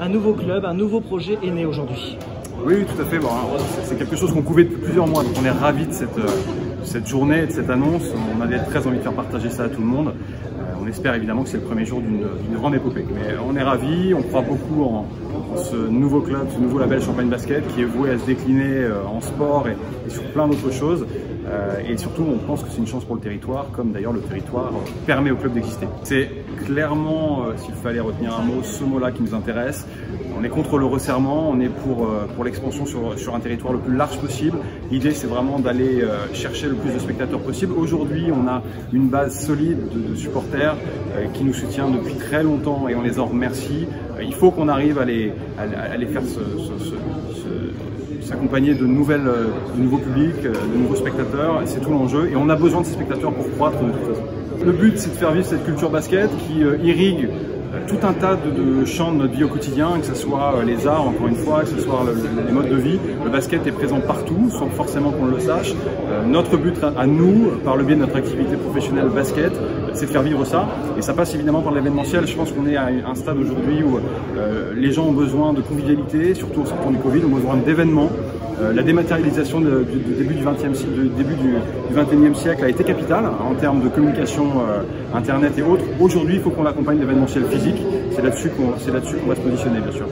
un nouveau club, un nouveau projet est né aujourd'hui. Oui, tout à fait. Bon, c'est quelque chose qu'on couvait depuis plusieurs mois, donc on est ravis de cette journée, de cette annonce. On avait très envie de faire partager ça à tout le monde. On espère évidemment que c'est le premier jour d'une grande épopée. Mais on est ravis, on croit beaucoup en ce nouveau club, ce nouveau label Champagne Basket qui est voué à se décliner en sport et sur plein d'autres choses. Et surtout, on pense que c'est une chance pour le territoire, comme d'ailleurs le territoire permet au club d'exister. C'est clairement, s'il fallait retenir un mot, ce mot-là qui nous intéresse. On est contre le resserrement, on est pour l'expansion sur un territoire le plus large possible. L'idée, c'est vraiment d'aller chercher le plus de spectateurs possible. Aujourd'hui, on a une base solide de supporters qui nous soutient depuis très longtemps et on les en remercie. Il faut qu'on arrive à les faire s'accompagner de nouveaux publics, de nouveaux spectateurs. C'est tout l'enjeu et on a besoin de ces spectateurs pour croître de toute façon. Le but, c'est de faire vivre cette culture basket qui irrigue tout un tas de champs de notre vie au quotidien, que ce soit les arts, encore une fois, que ce soit les modes de vie. Le basket est présent partout, sans forcément qu'on le sache. Notre but à nous, par le biais de notre activité professionnelle basket, c'est de faire vivre ça. Et ça passe évidemment par l'événementiel. Je pense qu'on est à un stade aujourd'hui où les gens ont besoin de convivialité, surtout en sortant du Covid, ont besoin d'événements. La dématérialisation du début du XXIe siècle a été capitale en termes de communication Internet et autres. Aujourd'hui, il faut qu'on l'accompagne d'événementiel physique. C'est là-dessus qu'on va se positionner, bien sûr.